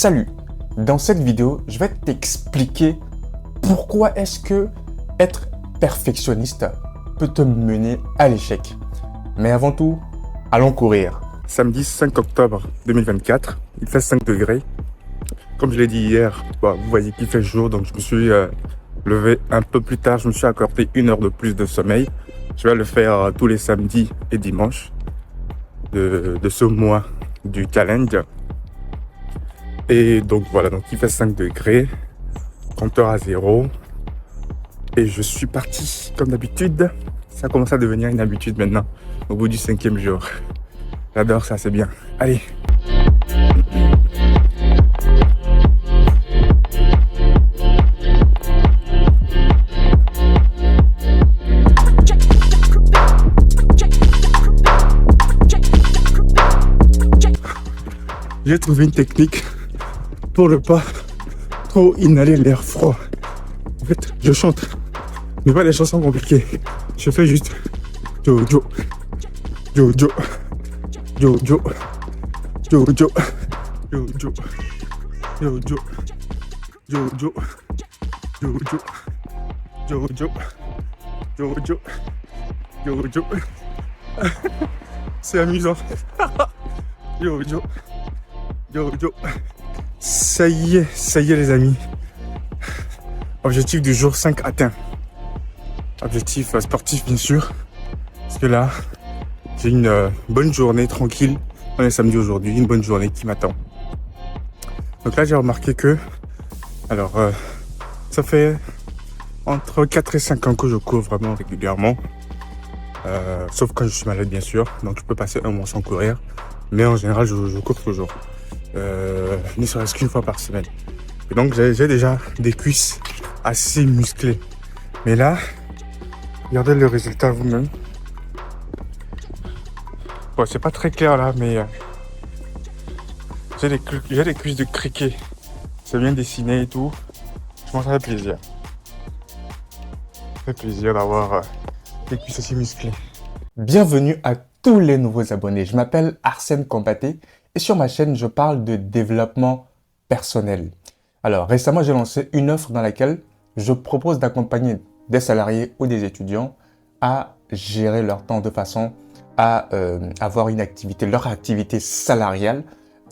Salut! Dans cette vidéo, je vais t'expliquer pourquoi est-ce que être perfectionniste peut te mener à l'échec. Mais avant tout, allons courir. Samedi 5 octobre 2024, il fait 5 degrés. Comme je l'ai dit hier, vous voyez qu'il fait jour, donc je me suis levé un peu plus tard. Je me suis accordé 1 heure de plus de sommeil. Je vais le faire tous les samedis et dimanches de ce mois du challenge. Et donc voilà, donc il fait 5 degrés, compteur à 0. Et je suis parti comme d'habitude. Ça commence à devenir une habitude maintenant, au bout du 5e jour. J'adore ça, c'est bien. Allez. J'ai trouvé une technique pour ne pas trop inhaler l'air froid. En fait, je chante, mais pas des chansons compliquées. Je fais juste Jojo, Jojo, Jojo, Jojo, Jojo, Jojo, Jojo, Jojo, Jojo, Jojo, Jojo. C'est amusant. Jojo, Jojo. Ça y est les amis. Objectif du jour 5 atteint. Objectif sportif bien sûr. Parce que là, j'ai une bonne journée tranquille. On est samedi aujourd'hui, une bonne journée qui m'attend. Donc là j'ai remarqué que, ça fait entre 4 et 5 ans que je cours vraiment régulièrement. Sauf quand je suis malade bien sûr. Donc je peux passer un mois sans courir. Mais en général je cours toujours. Ne serait-ce qu'une fois par semaine. Et donc j'ai déjà des cuisses assez musclées. Mais là, regardez le résultat vous-même. Bon, c'est pas très clair là, mais j'ai des cuisses de criquet. C'est bien dessiné et tout. Je pense que ça fait plaisir. Ça fait plaisir d'avoir des cuisses aussi musclées. Bienvenue à tous les nouveaux abonnés. Je m'appelle Arsène Kompaté et sur ma chaîne, je parle de développement personnel. Alors, récemment, j'ai lancé une offre dans laquelle je propose d'accompagner des salariés ou des étudiants à gérer leur temps de façon à avoir une activité, leur activité salariale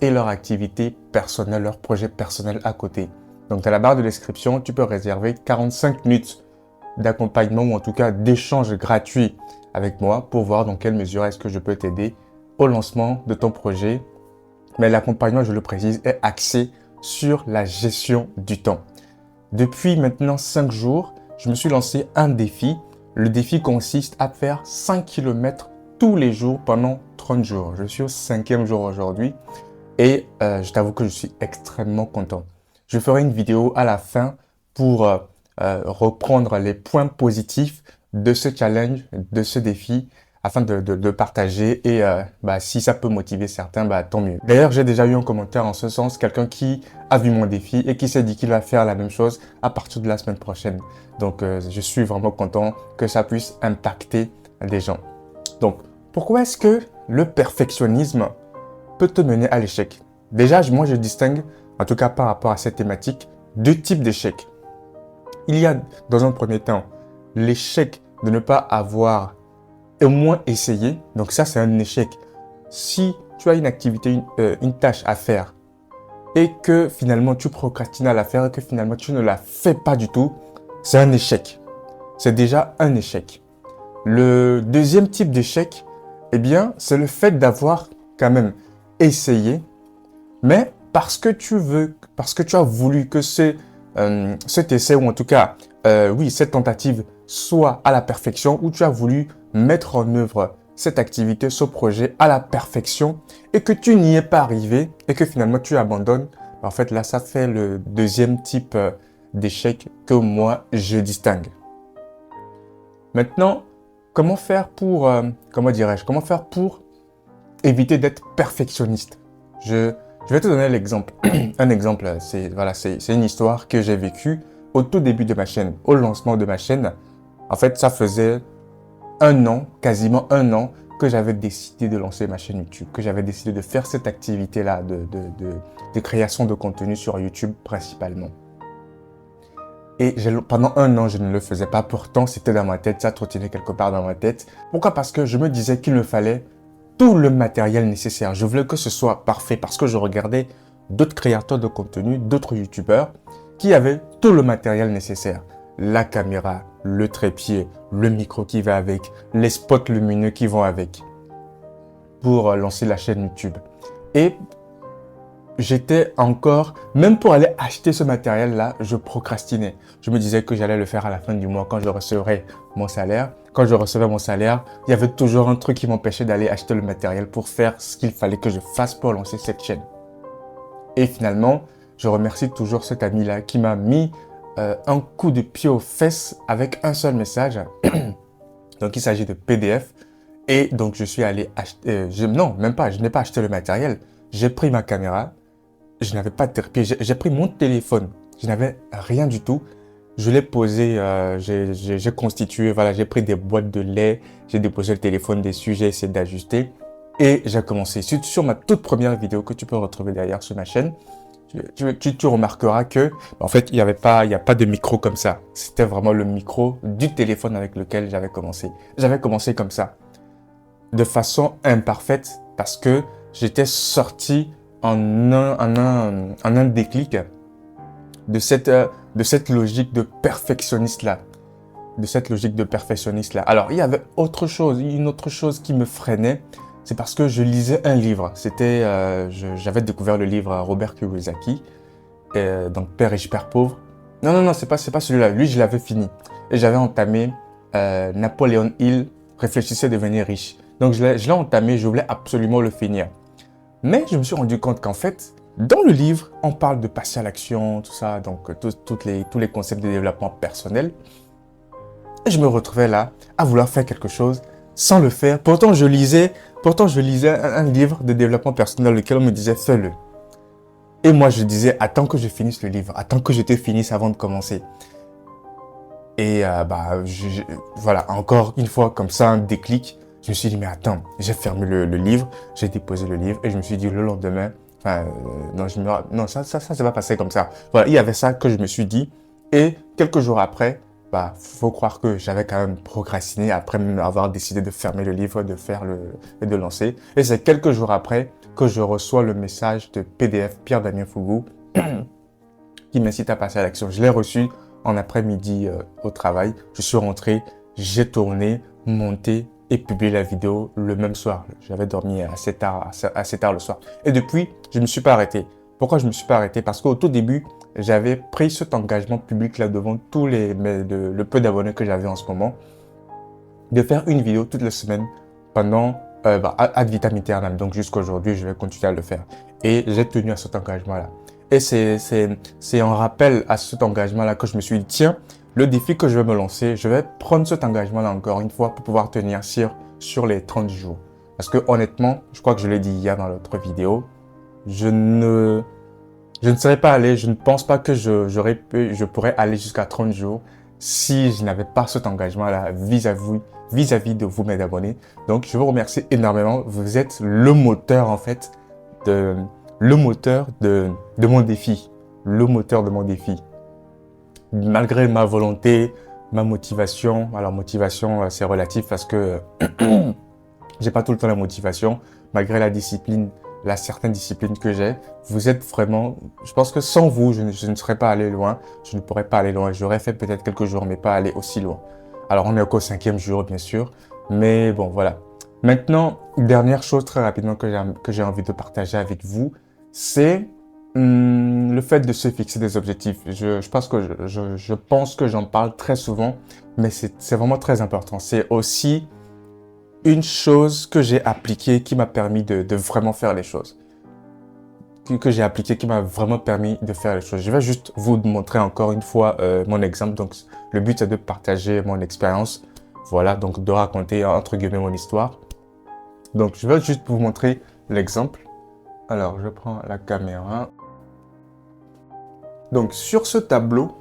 et leur activité personnelle, leur projet personnel à côté. Donc, dans la barre de description, tu peux réserver 45 minutes d'accompagnement ou en tout cas d'échange gratuit avec moi pour voir dans quelle mesure est-ce que je peux t'aider au lancement de ton projet. Mais l'accompagnement, je le précise, est axé sur la gestion du temps. Depuis maintenant 5 jours, je me suis lancé un défi. Le défi consiste à faire 5 km tous les jours pendant 30 jours. Je suis au 5e jour aujourd'hui et je t'avoue que je suis extrêmement content. Je ferai une vidéo à la fin pour reprendre les points positifs de ce challenge, de ce défi, afin de partager et si ça peut motiver certains, tant mieux. D'ailleurs, j'ai déjà eu un commentaire en ce sens, quelqu'un qui a vu mon défi et qui s'est dit qu'il va faire la même chose à partir de la semaine prochaine. Donc, je suis vraiment content que ça puisse impacter des gens. Donc, pourquoi est-ce que le perfectionnisme peut te mener à l'échec? Déjà, moi, je distingue, en tout cas par rapport à cette thématique, 2 types d'échecs. Il y a, dans un premier temps, l'échec de ne pas avoir au moins essayé. Donc ça, c'est un échec. Si tu as une activité, une tâche à faire et que finalement tu procrastines à la faire et que finalement tu ne la fais pas du tout, c'est un échec. C'est déjà un échec. Le deuxième type d'échec, c'est le fait d'avoir quand même essayé, mais parce que tu as voulu que cet essai ou en tout cas, cette tentative soit à la perfection, où tu as voulu mettre en œuvre cette activité, ce projet à la perfection et que tu n'y es pas arrivé et que finalement tu abandonnes, en fait là ça fait le deuxième type d'échec que moi je distingue. Maintenant, comment faire pour éviter d'être perfectionniste? Je vais te donner l'exemple. Un exemple, c'est une histoire que j'ai vécue au tout début de ma chaîne, au lancement de ma chaîne. En fait, ça faisait 1 an, quasiment 1 an, que j'avais décidé de lancer ma chaîne YouTube, que j'avais décidé de faire cette activité-là de création de contenu sur YouTube principalement. Et pendant un an, je ne le faisais pas. Pourtant, c'était dans ma tête, ça trottinait quelque part dans ma tête. Pourquoi? Parce que je me disais qu'il me fallait tout le matériel nécessaire. Je voulais que ce soit parfait parce que je regardais d'autres créateurs de contenu, d'autres YouTubeurs qui avaient tout le matériel nécessaire. La caméra, le trépied, le micro qui va avec, les spots lumineux qui vont avec pour lancer la chaîne YouTube. Et j'étais encore, même pour aller acheter ce matériel-là, je procrastinais. Je me disais que j'allais le faire à la fin du mois quand je recevrais mon salaire. Quand je recevais mon salaire, il y avait toujours un truc qui m'empêchait d'aller acheter le matériel pour faire ce qu'il fallait que je fasse pour lancer cette chaîne. Et finalement, je remercie toujours cet ami-là qui m'a mis un coup de pied aux fesses avec un seul message. Donc, il s'agit de PDF. Et donc, je suis allé acheter... non, même pas, je n'ai pas acheté le matériel. J'ai pris ma caméra. Je n'avais pas de trépied. J'ai pris mon téléphone. Je n'avais rien du tout. Je l'ai posé, j'ai constitué, voilà, j'ai pris des boîtes de lait, j'ai déposé le téléphone dessus, j'ai essayé d'ajuster et j'ai commencé. Sur ma toute première vidéo que tu peux retrouver derrière sur ma chaîne, tu remarqueras que, en fait, il n'y a pas de micro comme ça. C'était vraiment le micro du téléphone avec lequel j'avais commencé. J'avais commencé comme ça, de façon imparfaite parce que j'étais sorti en un déclic de cette logique de perfectionniste-là. Alors, il y avait une autre chose qui me freinait, c'est parce que je lisais un livre. J'avais découvert le livre Robert Kiyosaki, donc Père riche, Père pauvre. Non, c'est pas celui-là. Lui, je l'avais fini. Et j'avais entamé Napoléon Hill, Réfléchissez, devenez riche. Donc, je l'ai entamé, je voulais absolument le finir. Mais je me suis rendu compte qu'en fait, dans le livre, on parle de passer à l'action, tout ça, donc tous les concepts de développement personnel. Et je me retrouvais là à vouloir faire quelque chose sans le faire. Pourtant, je lisais un livre de développement personnel dans lequel on me disait fais-le. Et moi, je disais attends que je finisse le livre, attends que je te finisse avant de commencer. Et voilà, encore une fois comme ça, un déclic. Je me suis dit mais attends, j'ai fermé le livre, j'ai déposé le livre et je me suis dit le lendemain. Non, ça s'est pas passé comme ça. Voilà, il y avait ça que je me suis dit. Et quelques jours après, faut croire que j'avais quand même procrastiné après même avoir décidé de fermer le livre, et de lancer. Et c'est quelques jours après que je reçois le message de PDF Pierre-Damien Fougou qui m'incite à passer à l'action. Je l'ai reçu en après-midi au travail. Je suis rentré, j'ai tourné, monté et publié la vidéo le même soir. J'avais dormi assez tard le soir. Et depuis, je ne me suis pas arrêté. Pourquoi je ne me suis pas arrêté? Parce qu'au tout début, j'avais pris cet engagement public là devant le peu d'abonnés que j'avais en ce moment, de faire une vidéo toutes les semaines pendant ad vitam aeternam. Donc jusqu'à aujourd'hui, je vais continuer à le faire. Et j'ai tenu à cet engagement-là. Et c'est en rappel à cet engagement-là que je me suis dit, tiens, le défi que je vais me lancer, je vais prendre cet engagement-là encore une fois pour pouvoir tenir sur les 30 jours. Parce que honnêtement, je crois que je l'ai dit hier dans l'autre vidéo, je ne serais pas allé, je ne pense pas que je pourrais aller jusqu'à 30 jours si je n'avais pas cet engagement-là vis-à-vis de vous, mes abonnés. Donc, je vous remercie énormément. Vous êtes le moteur, en fait, de mon défi. Le moteur de mon défi. Malgré ma volonté, ma motivation, alors motivation c'est relatif parce que j'ai pas tout le temps la motivation, malgré la certaine discipline que j'ai, vous êtes vraiment, je pense que sans vous, je ne serais pas allé loin, je ne pourrais pas aller loin, j'aurais fait peut-être quelques jours mais pas aller aussi loin. Alors on est qu'au 5e jour bien sûr, mais bon voilà. Maintenant, dernière chose très rapidement que j'ai envie de partager avec vous, c'est le fait de se fixer des objectifs. Je pense que j'en parle très souvent, mais c'est vraiment très important. C'est aussi une chose que j'ai appliquée qui m'a permis de vraiment faire les choses. Que j'ai appliqué qui m'a vraiment permis de faire les choses. Je vais juste vous montrer encore une fois mon exemple. Donc, le but, c'est de partager mon expérience. Voilà, donc de raconter entre guillemets mon histoire. Donc, je vais juste vous montrer l'exemple. Alors, je prends la caméra. Donc, sur ce tableau,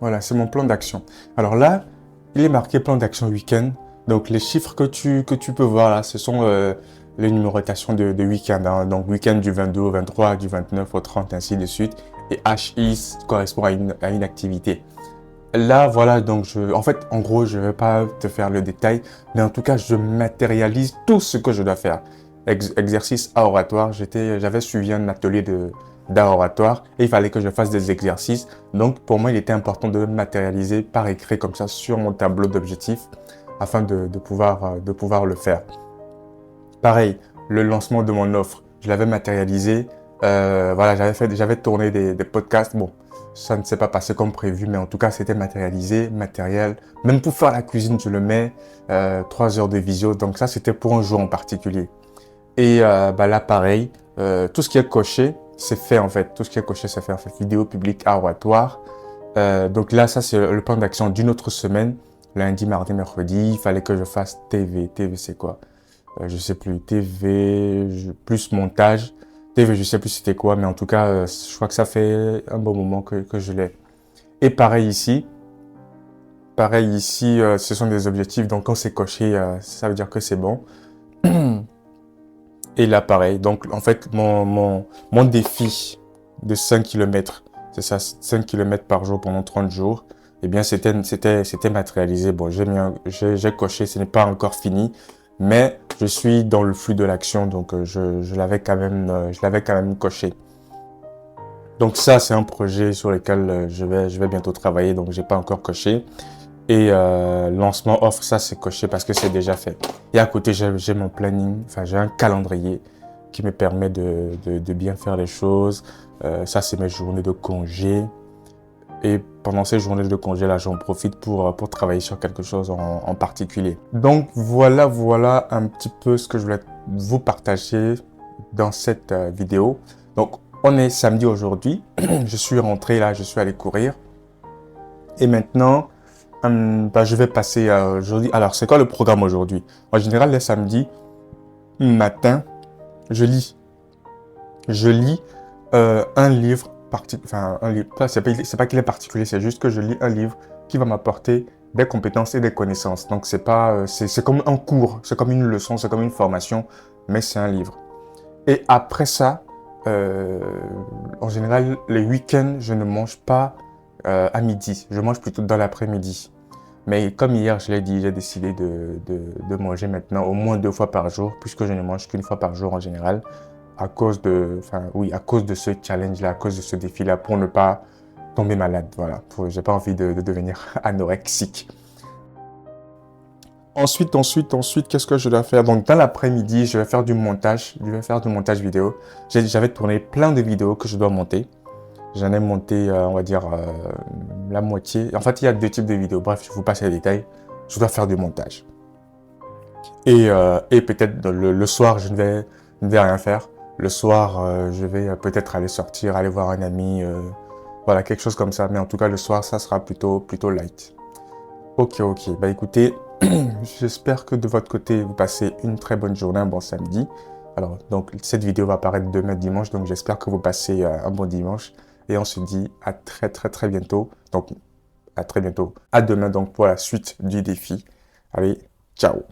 voilà, c'est mon plan d'action. Alors là, il est marqué plan d'action week-end. Donc les chiffres que tu peux voir là, ce sont les numérotations de week-end. Hein. Donc week-end du 22 au 23, du 29 au 30, ainsi de suite. Et HI correspond à une activité. Là, voilà, donc en fait, en gros, je ne vais pas te faire le détail, mais en tout cas, je matérialise tout ce que je dois faire. Exercice à oratoire, j'avais suivi un atelier d'art oratoire et il fallait que je fasse des exercices. Donc, pour moi, il était important de le matérialiser par écrit comme ça sur mon tableau d'objectifs afin de pouvoir le faire. Pareil, le lancement de mon offre, je l'avais matérialisé. Voilà, j'avais tourné des podcasts. Bon, ça ne s'est pas passé comme prévu, mais en tout cas, c'était matérialisé, matériel. Même pour faire la cuisine, je le mets. 3 heures de visio. Donc ça, c'était pour un jour en particulier. Et là, pareil, tout ce qui est coché, c'est fait en fait. Tout ce qui est coché, c'est fait en fait. Vidéo publique, oratoire. Donc là, ça, c'est le plan d'action d'une autre semaine. Lundi, mardi, mercredi, il fallait que je fasse TV. TV, c'est quoi? Je sais plus. TV, plus montage. TV, je sais plus c'était quoi, mais en tout cas, je crois que ça fait un bon moment que je l'ai. Et pareil ici. Pareil ici, ce sont des objectifs. Donc quand c'est coché, ça veut dire que c'est bon. Et là, pareil. Donc, en fait, mon défi de 5 km, c'est ça, 5 km par jour pendant 30 jours, eh bien, c'était matérialisé. Bon, j'ai coché, ce n'est pas encore fini, mais je suis dans le flux de l'action, donc je l'avais quand même coché. Donc ça, c'est un projet sur lequel je vais bientôt travailler, donc j'ai pas encore coché. Et lancement offre, ça c'est coché parce que c'est déjà fait. Et à côté, j'ai mon planning, enfin j'ai un calendrier qui me permet de bien faire les choses. Ça c'est mes journées de congé. Et pendant ces journées de congé là, j'en profite pour travailler sur quelque chose en particulier. Donc voilà un petit peu ce que je voulais vous partager dans cette vidéo. Donc on est samedi aujourd'hui. Je suis rentré là, je suis allé courir. Et maintenant, je vais passer aujourd'hui. Alors, c'est quoi le programme aujourd'hui? En général, les samedis matin, je lis. Je lis un livre enfin un livre. C'est pas qu'il est particulier, c'est juste que je lis un livre qui va m'apporter des compétences et des connaissances. Donc c'est pas, c'est comme un cours, c'est comme une leçon, c'est comme une formation, mais c'est un livre. Et après ça, en général, les week-ends, je ne mange pas à midi. Je mange plutôt dans l'après-midi. Mais comme hier, je l'ai dit, j'ai décidé de manger maintenant au moins 2 fois par jour, puisque je ne mange qu'une fois par jour en général, à cause de ce challenge-là, à cause de ce défi-là, pour ne pas tomber malade. Voilà, j'ai pas envie de devenir anorexique. Ensuite, qu'est-ce que je dois faire? Donc, dans l'après-midi, je vais faire du montage. Je vais faire du montage vidéo. J'avais tourné plein de vidéos que je dois monter. J'en ai monté, on va dire, la moitié. En fait, il y a 2 types de vidéos. Bref, je vous passe les détails. Je dois faire du montage. Et peut-être le soir, je ne vais rien faire. Le soir, je vais peut-être aller sortir, aller voir un ami. Voilà, quelque chose comme ça. Mais en tout cas, le soir, ça sera plutôt light. Ok. Bah écoutez, j'espère que de votre côté, vous passez une très bonne journée, un bon samedi. Alors, donc, cette vidéo va apparaître demain dimanche. Donc, j'espère que vous passez un bon dimanche. Et on se dit à très bientôt. Donc, à très bientôt. À demain donc pour la suite du défi. Allez, ciao.